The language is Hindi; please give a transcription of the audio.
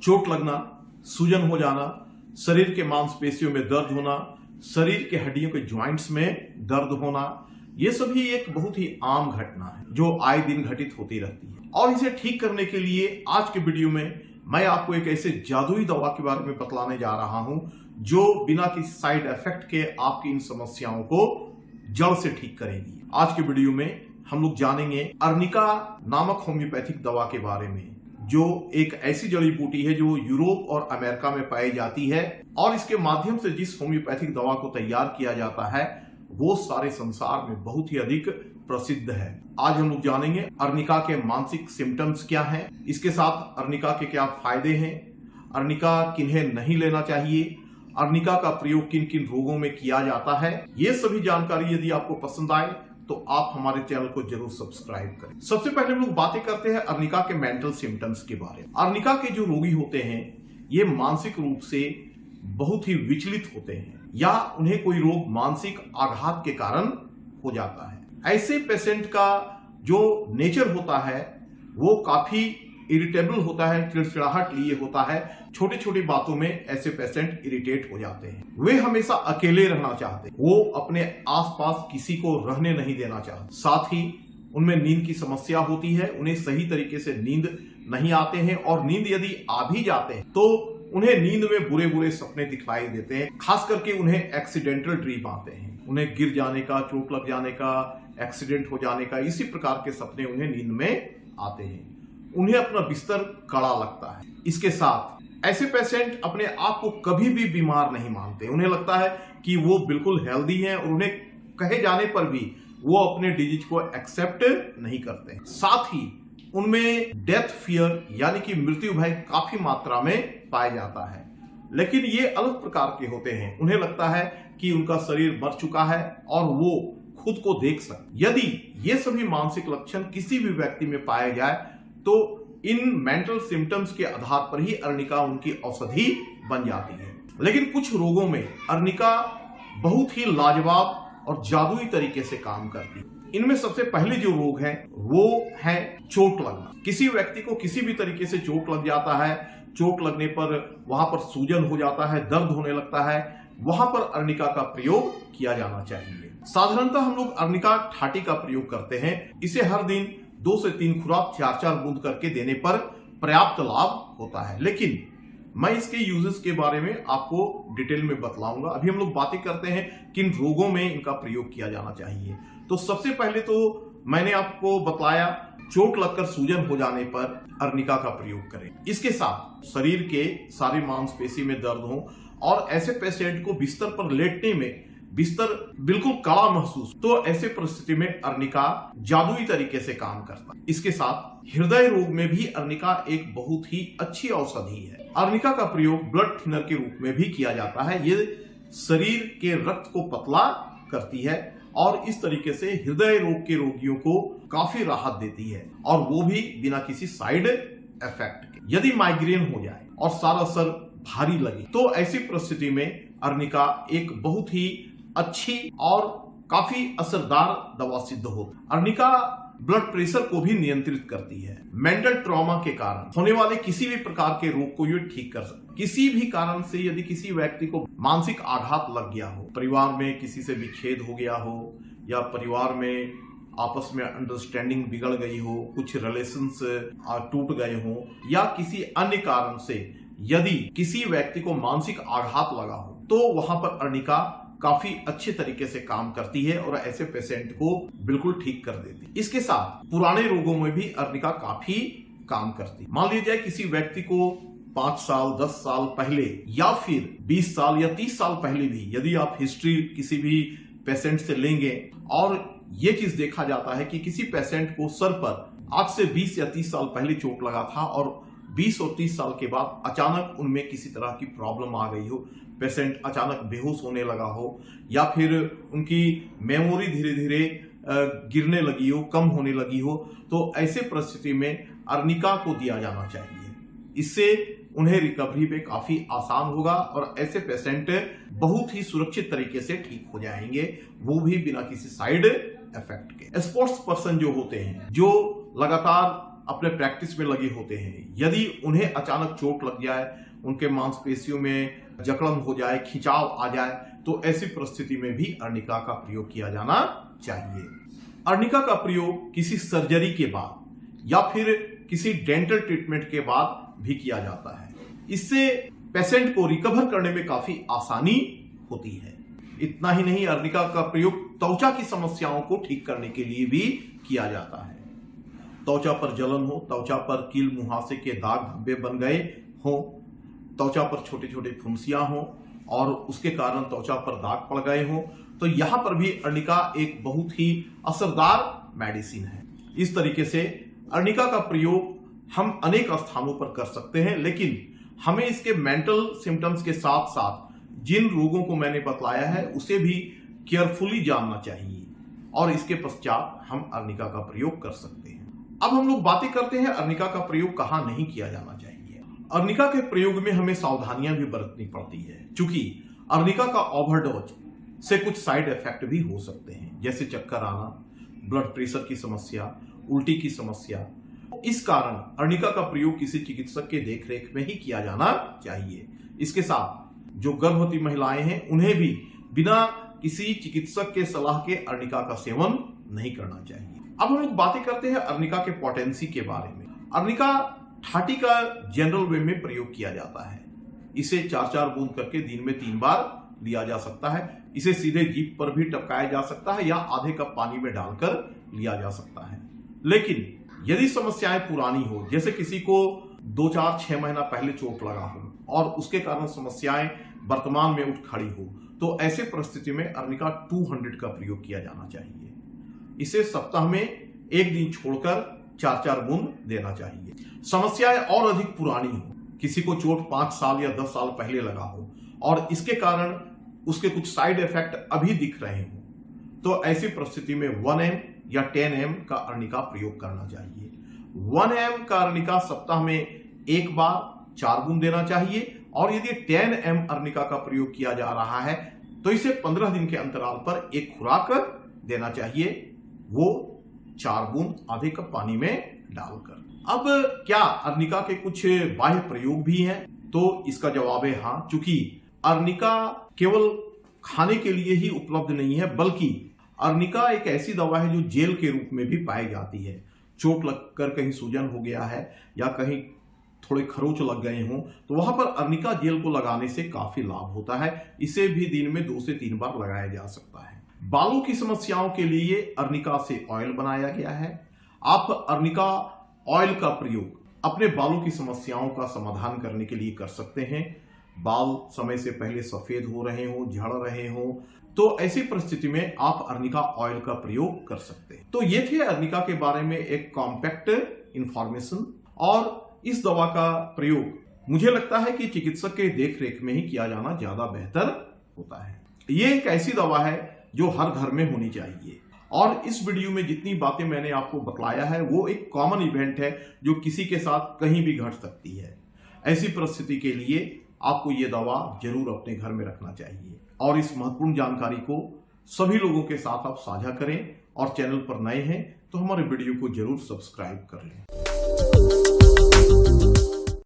चोट लगना, सूजन हो जाना, शरीर के मांसपेशियों में दर्द होना, शरीर के हड्डियों के ज्वाइंट्स में दर्द होना, ये सभी एक बहुत ही आम घटना है जो आए दिन घटित होती रहती है। और इसे ठीक करने के लिए आज के वीडियो में मैं आपको एक ऐसे जादुई दवा के बारे में बतलाने जा रहा हूं जो बिना किसी साइड इफेक्ट के आपकी इन समस्याओं को जड़ से ठीक करेगी। आज के वीडियो में हम लोग जानेंगे अर्निका नामक होम्योपैथिक दवा के बारे में, जो एक ऐसी जड़ी बूटी है जो यूरोप और अमेरिका में पाई जाती है और इसके माध्यम से जिस होम्योपैथिक दवा को तैयार किया जाता है वो सारे संसार में बहुत ही अधिक प्रसिद्ध है। आज हम लोग जानेंगे अर्निका के मानसिक सिम्टम्स क्या हैं, इसके साथ अर्निका के क्या फायदे हैं, अर्निका किन्हें नहीं लेना चाहिए, अर्निका का प्रयोग किन किन रोगों में किया जाता है। ये सभी जानकारी यदि आपको पसंद आए तो आप हमारे चैनल को जरूर सब्सक्राइब करें। सबसे पहले हम लोग बातें करते हैं अर्निका के मेंटल सिम्टम्स के बारे में। अर्निका के जो रोगी होते हैं ये मानसिक रूप से बहुत ही विचलित होते हैं या उन्हें कोई रोग मानसिक आघात के कारण हो जाता है। ऐसे पेशेंट का जो नेचर होता है वो काफी इरिटेबल होता है, चिड़चिड़ाहट लिए होता है, छोटी छोटी बातों में ऐसे पेशेंट इरिटेट हो जाते हैं। वे हमेशा अकेले रहना चाहते हैं, वो अपने आसपास किसी को रहने नहीं देना चाहते। साथ ही उनमें नींद की समस्या होती है, उन्हें सही तरीके से नींद नहीं आते हैं और नींद यदि आ भी जाते हैं तो उन्हें नींद में बुरे बुरे सपने दिखलाई देते हैं। खास करके उन्हें एक्सीडेंटल ड्रीम आते हैं, उन्हें गिर जाने का, चोट लग जाने का, एक्सीडेंट हो जाने का, इसी प्रकार के सपने उन्हें नींद में आते हैं। उन्हें अपना बिस्तर कड़ा लगता है। इसके साथ ऐसे पेशेंट अपने आप को कभी भी बीमार नहीं मानते, उन्हें लगता है कि वो बिल्कुल हेल्दी हैं और उन्हें कहे जाने पर भी वो अपने डिजीज को एक्सेप्ट नहीं करते। साथ ही उनमें डेथ फियर यानी कि मृत्यु भय काफी मात्रा में पाया जाता है, लेकिन ये अलग प्रकार के होते हैं। उन्हें लगता है कि उनका शरीर मर चुका है और वो खुद को देख सकते। यदि ये सभी मानसिक लक्षण किसी भी व्यक्ति में पाए जाए तो इन मेंटल सिम्टम्स के आधार पर ही अर्निका उनकी औषधि बन जाती है। लेकिन कुछ रोगों में अर्निका बहुत ही लाजवाब और जादुई तरीके से काम करती है। इनमें सबसे पहले जो रोग है वो है चोट लगना। किसी व्यक्ति को किसी भी तरीके से चोट लग जाता है, चोट लगने पर वहां पर सूजन हो जाता है, दर्द होने लगता है, वहां पर अर्निका का प्रयोग किया जाना चाहिए। साधारणतः हम लोग अर्निका ठाटी का प्रयोग करते हैं। इसे हर दिन 2 से 3 खुराक 4-4 बूंद करके देने पर पर्याप्त लाभ होता है, लेकिन मैं इसके यूजेस के बारे में आपको डिटेल में बतलाऊंगा। अभी हम लोग बातें करते हैं किन रोगों में इनका प्रयोग किया जाना चाहिए। तो सबसे पहले तो मैंने आपको बतलाया चोट लगकर सूजन हो जाने पर अर्निका का प्रयोग करें। इसके साथ शरीर के सारे मांसपेशी में दर्द हो और ऐसे पेशेंट को बिस्तर पर लेटने में बिस्तर बिल्कुल कड़ा महसूस, तो ऐसे परिस्थिति में अर्निका जादुई तरीके से काम करता है। इसके साथ हृदय रोग में भी अर्निका एक बहुत ही अच्छी औषधि है। अर्निका का प्रयोग ब्लड थिनर के रूप में भी किया जाता है। ये शरीर के रक्त को पतला करती है और इस तरीके से हृदय रोग के रोगियों को काफी राहत देती है और वो भी बिना किसी साइड इफेक्ट के। यदि माइग्रेन हो जाए और सारा सर भारी लगे तो ऐसी परिस्थिति में अर्निका एक बहुत ही अच्छी और काफी असरदार दवा सिद्ध होती है। अर्निका ब्लड प्रेशर को भी नियंत्रित करती है। मेंटल ट्रॉमा के कारण होने वाले किसी भी प्रकार के रोग को ये ठीक कर सकती है। किसी भी कारण से यदि किसी व्यक्ति को मानसिक आघात लग गया हो, परिवार में किसी से विच्छेद हो गया हो या परिवार में आपस में अंडरस्टैंडिंग बिगड़ गई हो, कुछ रिलेशंस टूट गए हो या किसी अन्य कारण से यदि किसी व्यक्ति को मानसिक आघात लगा हो तो वहां पर अर्निका काफी अच्छे तरीके से काम करती है और ऐसे पेशेंट को बिल्कुल ठीक कर देती है। इसके साथ पुराने रोगों में भी अर्निका काफी काम करती है। मान लीजिए किसी व्यक्ति को 5 साल 10 साल पहले या फिर 20 साल या 30 साल पहले भी यदि आप हिस्ट्री किसी भी पेशेंट से लेंगे और ये चीज देखा जाता है कि किसी पेशेंट को सर पर आज से 20 या 30 साल पहले चोट लगा था और 20 और 30 साल के बाद अचानक उनमें किसी तरह की प्रॉब्लम आ गई हो, पेशेंट अचानक बेहोश होने लगा हो या फिर उनकी मेमोरी धीरे धीरे गिरने लगी हो, कम होने लगी हो, तो ऐसे परिस्थिति में अर्निका को दिया जाना चाहिए। इससे उन्हें रिकवरी पे काफी आसान होगा और ऐसे पेशेंट बहुत ही सुरक्षित तरीके से ठीक हो जाएंगे, वो भी बिना किसी साइड इफेक्ट के। स्पोर्ट्स पर्सन जो होते हैं, जो लगातार अपने प्रैक्टिस में लगे होते हैं, यदि उन्हें अचानक चोट लग जाए, उनके मांसपेशियों में जकड़न हो जाए, खिंचाव आ जाए, तो ऐसी परिस्थिति में भी अर्निका का प्रयोग किया जाना चाहिए। अर्निका का प्रयोग किसी सर्जरी के बाद या फिर किसी डेंटल ट्रीटमेंट के बाद भी किया जाता है। इससे पेशेंट को रिकवर करने में काफी आसानी होती है। इतना ही नहीं, अर्निका का प्रयोग त्वचा की समस्याओं को ठीक करने के लिए भी किया जाता है। त्वचा पर जलन हो, त्वचा पर कील मुहासे के दाग धब्बे बन गए हो, त्वचा पर छोटे छोटे फुंसियां हो और उसके कारण त्वचा पर दाग पड़ गए हो, तो यहां पर भी अर्निका एक बहुत ही असरदार मेडिसिन है। इस तरीके से अर्निका का प्रयोग हम अनेक स्थानों पर कर सकते हैं, लेकिन हमें इसके मेंटल सिम्टम्स के साथ साथ जिन रोगों को मैंने बतलाया है उसे भी केयरफुली जानना चाहिए और इसके पश्चात हम अर्निका का प्रयोग कर सकते हैं। अब हम लोग बातें करते हैं अर्निका का प्रयोग कहां नहीं किया जाना चाहिए। अर्निका के प्रयोग में हमें सावधानियां भी बरतनी पड़ती है, क्योंकि अर्निका का ओवरडोज से कुछ साइड इफेक्ट भी हो सकते हैं, जैसे चक्कर आना, ब्लड प्रेशर की समस्या, उल्टी की समस्या। इस कारण अर्निका का प्रयोग किसी चिकित्सक के देखरेख में ही किया जाना चाहिए। इसके साथ जो गर्भवती महिलाएं हैं उन्हें भी बिना किसी चिकित्सक के सलाह के अर्निका का सेवन नहीं करना चाहिए। अब हम लोग बातें करते हैं अर्निका के पोटेंसी के बारे में। अर्निका ठाटी का जनरल वे में प्रयोग किया जाता है। इसे 4-4 बूंद करके दिन में 3 बार लिया जा सकता है। इसे सीधे जीभ पर भी टपकाया जा सकता है या आधे कप पानी में डालकर लिया जा सकता है। लेकिन यदि समस्याएं पुरानी हो, जैसे किसी को 2-4-6 महीना पहले चोट लगा हो और उसके कारण समस्याएं वर्तमान में उठ खड़ी हो, तो ऐसे परिस्थिति में अर्निका 200 का प्रयोग किया जाना चाहिए। इसे सप्ताह में 1 दिन छोड़कर 4-4 बूंद देना चाहिए। समस्याएं और अधिक पुरानी हो, किसी को चोट 5 साल या 10 साल पहले लगा हो और इसके कारण उसके कुछ साइड इफेक्ट अभी दिख रहे हो, तो ऐसी परिस्थिति में 1 ml या 10 ml का अर्निका प्रयोग करना चाहिए। 1 ml का अर्निका सप्ताह में 1 बार 4 बूंद देना चाहिए और यदि 10 ml अर्निका का प्रयोग किया जा रहा है तो इसे 15 दिन के अंतराल पर एक खुराक देना चाहिए, वो 4 बूंद आधे कप पानी में डालकर। अब क्या अर्निका के कुछ बाह्य प्रयोग भी हैं? तो इसका जवाब है हाँ, क्योंकि अर्निका केवल खाने के लिए ही उपलब्ध नहीं है, बल्कि अर्निका एक ऐसी दवा है जो जेल के रूप में भी पाई जाती है। चोट लगकर कहीं सूजन हो गया है या कहीं थोड़े खरोच लग गए हों, तो वहां पर अर्निका जेल को लगाने से काफी लाभ होता है। इसे भी दिन में 2 से 3 बार लगाया जा सकता है। बालों की समस्याओं के लिए अर्निका से ऑयल बनाया गया है। आप अर्निका ऑयल का प्रयोग अपने बालों की समस्याओं का समाधान करने के लिए कर सकते हैं। बाल समय से पहले सफेद हो रहे हो, झड़ रहे हो, तो ऐसी परिस्थिति में आप अर्निका ऑयल का प्रयोग कर सकते हैं। तो ये थे अर्निका के बारे में एक कॉम्पैक्ट इंफॉर्मेशन। और इस दवा का प्रयोग मुझे लगता है कि चिकित्सक के देखरेख में ही किया जाना ज्यादा बेहतर होता है। ये एक ऐसी दवा है जो हर घर में होनी चाहिए। और इस वीडियो में जितनी बातें मैंने आपको बतलाया है वो एक कॉमन इवेंट है जो किसी के साथ कहीं भी घट सकती है। ऐसी परिस्थिति के लिए आपको ये दवा जरूर अपने घर में रखना चाहिए और इस महत्वपूर्ण जानकारी को सभी लोगों के साथ आप साझा करें। और चैनल पर नए हैं तो हमारे वीडियो को जरूर सब्सक्राइब कर लें।